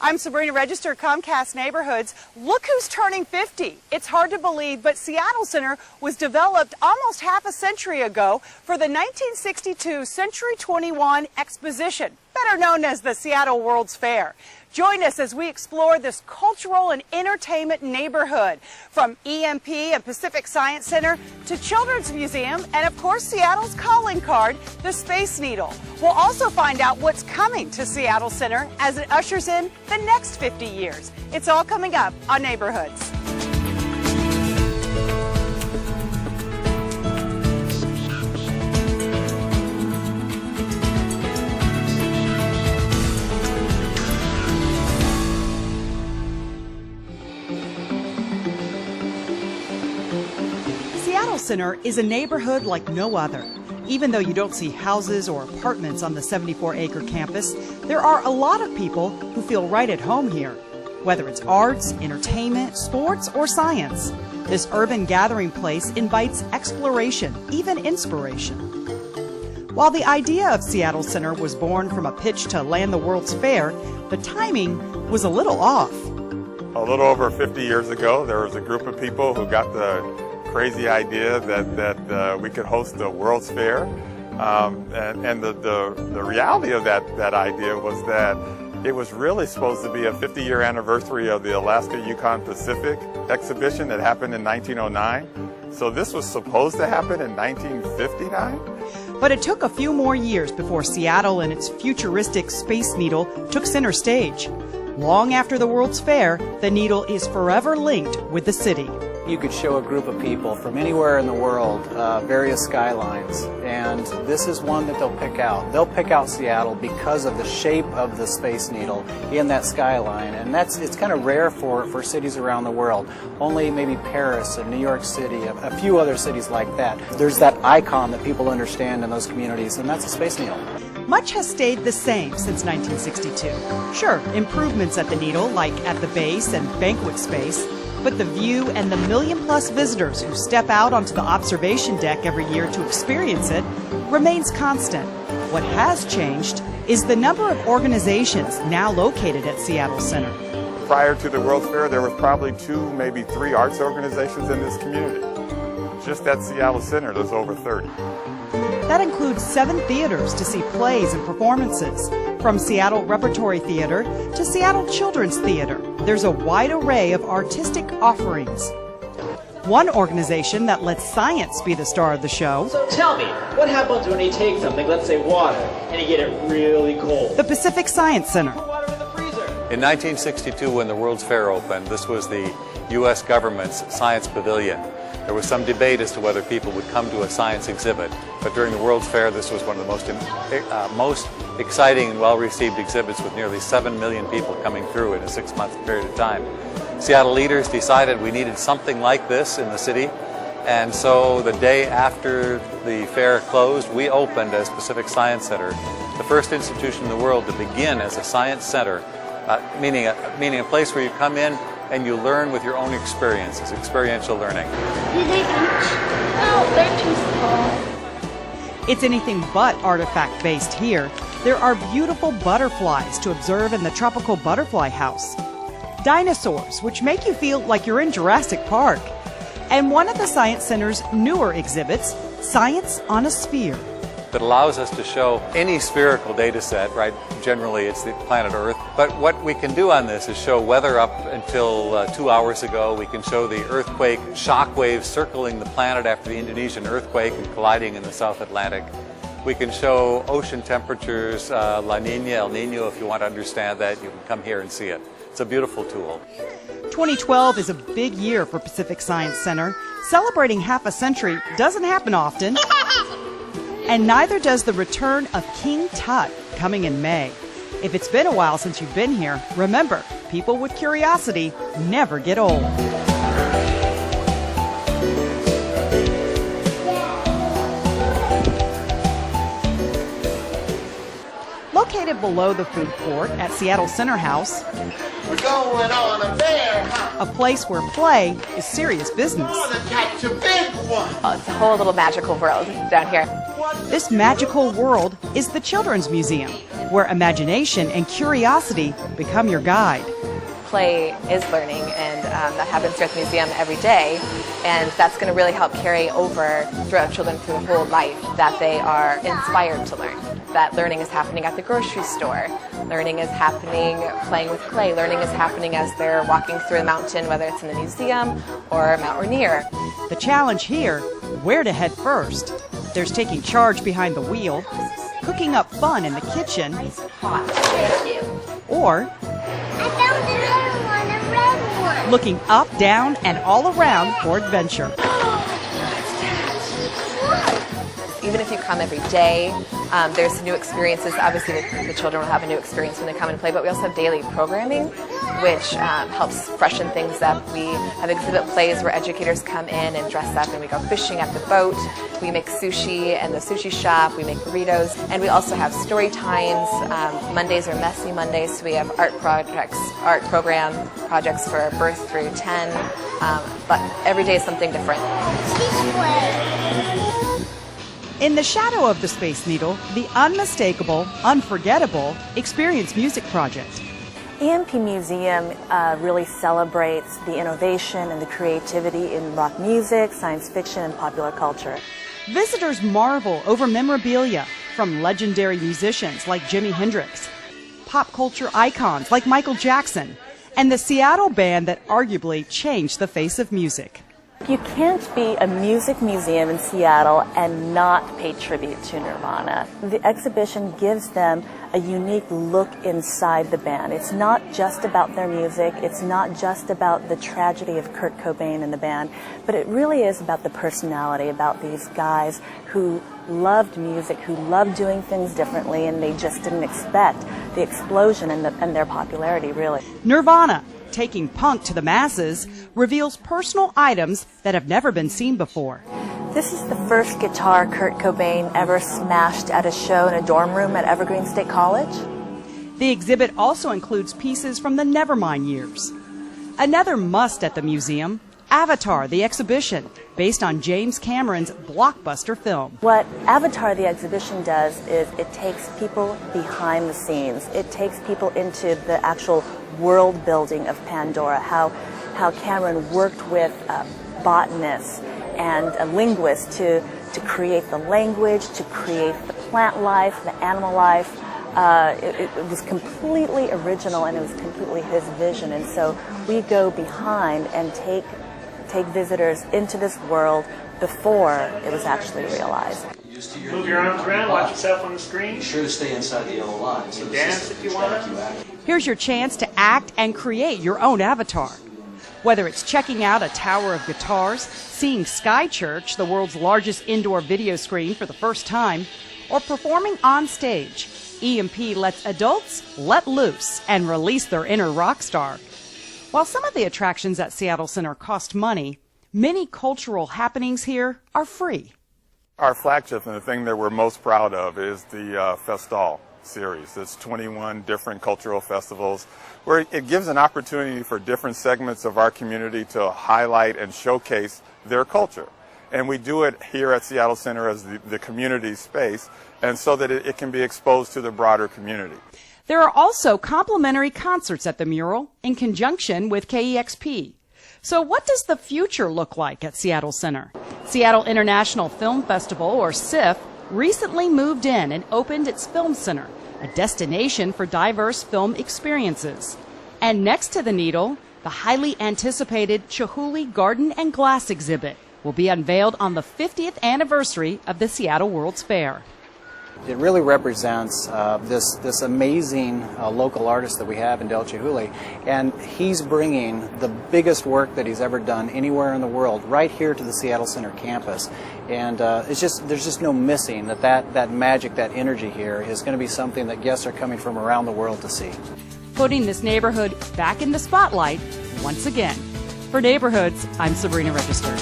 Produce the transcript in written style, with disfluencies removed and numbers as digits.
I'm Sabrina Register, Comcast Neighborhoods. Look who's turning 50. It's hard to believe, but Seattle Center was developed almost half a century ago for the 1962 Century 21 Exposition, better known as the Seattle World's Fair. Join us as we explore this cultural and entertainment neighborhood, from EMP and Pacific Science Center to Children's Museum and, of course, Seattle's calling card, the Space Needle. We'll also find out what's coming to Seattle Center as it ushers in the next 50 years. It's all coming up on Neighborhoods. Seattle Center is a neighborhood like no other. Even though you don't see houses or apartments on the 74-acre campus, there are a lot of people who feel right at home here. Whether it's arts, entertainment, sports, or science, this urban gathering place invites exploration, even inspiration. While the idea of Seattle Center was born from a pitch to land the World's Fair, the timing was a little off. A little over 50 years ago, there was a group of people who got the crazy idea that we could host the World's Fair, and the reality of that idea was that it was really supposed to be a 50-year anniversary of the Alaska-Yukon Pacific exhibition that happened in 1909. So this was supposed to happen in 1959. But it took a few more years before Seattle and its futuristic Space Needle took center stage. Long after the World's Fair, the Needle is forever linked with the city. You could show a group of people from anywhere in the world various skylines, and this is one that they'll pick out. They'll pick out Seattle because of the shape of the Space Needle in that skyline, and it's kind of rare for cities around the world. Only maybe Paris and New York City, a few other cities like that. There's that icon that people understand in those communities, and that's the Space Needle. Much has stayed the same since 1962. Sure, improvements at the Needle, like at the base and banquet space, but the view and the million-plus visitors who step out onto the observation deck every year to experience it remains constant. What has changed is the number of organizations now located at Seattle Center. Prior to the World's Fair, there was probably 2, maybe 3 arts organizations in this community. Just at Seattle Center, there's over 30. That includes 7 theaters to see plays and performances, from Seattle Repertory Theater to Seattle Children's Theater. There's a wide array of artistic offerings. One organization that lets science be the star of the show. So tell me, what happens when you take something, let's say water, and you get it really cold? The Pacific Science Center. Put water in the freezer. In 1962, when the World's Fair opened, this was the U.S. government's science pavilion. There was some debate as to whether people would come to a science exhibit, but during the World's Fair, this was one of the most exciting and well-received exhibits, with nearly 7 million people coming through in a 6-month period of time. Seattle leaders decided we needed something like this in the city, and so the day after the fair closed, we opened as Pacific Science Center, the first institution in the world to begin as a science center, meaning a place where you come in and you learn with your own experiences, experiential learning. Do they reach? No, they're too small. It's anything but artifact-based here. There are beautiful butterflies to observe in the Tropical Butterfly House, dinosaurs, which make you feel like you're in Jurassic Park, and one of the Science Center's newer exhibits, Science on a Sphere. That allows us to show any spherical data set, right? Generally it's the planet Earth. But what we can do on this is show weather up until 2 hours ago. We can show the earthquake shock waves circling the planet after the Indonesian earthquake and colliding in the South Atlantic. We can show ocean temperatures, La Nina, El Nino. If you want to understand that, you can come here and see it. It's a beautiful tool. 2012 is a big year for Pacific Science Center. Celebrating half a century doesn't happen often. And neither does the return of King Tut, coming in May. If it's been a while since you've been here, remember, people with curiosity never get old. Located below the food court at Seattle Center House, We're going on a bear hunt. a place where play is serious business. We're gonna catch a big one. Oh, it's a whole little magical world down here. This magical world is the Children's Museum. where imagination and curiosity become your guide. Play is learning, and that happens here at the museum every day, and that's going to really help carry over throughout children through the whole life, that they are inspired to learn. That learning is happening at the grocery store, learning is happening playing with clay, learning is happening as they're walking through a mountain, whether it's in the museum or Mount Rainier. The challenge here, where to head first. There's taking charge behind the wheel, cooking up fun in the kitchen, or looking up, down, and all around for adventure. Even if you come every day, there's new experiences. Obviously, the children will have a new experience when they come and play, but we also have daily programming, which helps freshen things up. We have exhibit plays where educators come in and dress up, and we go fishing at the boat. We make sushi in the sushi shop. We make burritos, and we also have story times. Mondays are messy Mondays, so we have art program projects for birth through 10. But every day is something different. In the shadow of the Space Needle, the unmistakable, unforgettable Experience Music Project. EMP Museum really celebrates the innovation and the creativity in rock music, science fiction, and popular culture. Visitors marvel over memorabilia from legendary musicians like Jimi Hendrix, pop culture icons like Michael Jackson, and the Seattle band that arguably changed the face of music. You can't be a music museum in Seattle and not pay tribute to Nirvana. The exhibition gives them a unique look inside the band. It's not just about their music, it's not just about the tragedy of Kurt Cobain and the band, but it really is about the personality, about these guys who loved music, who loved doing things differently, and they just didn't expect the explosion and their popularity, really. Nirvana, taking punk to the masses, reveals personal items that have never been seen before. This is the first guitar Kurt Cobain ever smashed at a show in a dorm room at Evergreen State College. The exhibit also includes pieces from the Nevermind years. Another must at the museum, Avatar, the exhibition, based on James Cameron's blockbuster film. What Avatar, the exhibition does is it takes people behind the scenes. It takes people into the actual world building of Pandora, how Cameron worked with botanists and linguists to create the language, to create the plant life, the animal life. It was completely original, and it was completely his vision. And so we go behind and take visitors into this world before it was actually realized. Move your arms around, watch yourself on the screen. Be sure to stay inside the yellow line. So dance if you want. Here's your chance to act and create your own avatar. Whether it's checking out a tower of guitars, seeing Sky Church, the world's largest indoor video screen, for the first time, or performing on stage, EMP lets adults let loose and release their inner rock star. While some of the attractions at Seattle Center cost money, many cultural happenings here are free. Our flagship and the thing that we're most proud of is the Festal series. It's 21 different cultural festivals where it gives an opportunity for different segments of our community to highlight and showcase their culture. And we do it here at Seattle Center as the community space, and so that it can be exposed to the broader community. There are also complimentary concerts at the mural in conjunction with KEXP. So what does the future look like at Seattle Center? Seattle International Film Festival, or SIFF, recently moved in and opened its film center, a destination for diverse film experiences. And next to the Needle, the highly anticipated Chihuly Garden and Glass exhibit will be unveiled on the 50th anniversary of the Seattle World's Fair. It really represents this amazing local artist that we have in Del Chihuly, and he's bringing the biggest work that he's ever done anywhere in the world right here to the Seattle Center campus. And there's just no missing that magic, that energy here is going to be something that guests are coming from around the world to see. Putting this neighborhood back in the spotlight once again. For Neighborhoods, I'm Sabrina Register.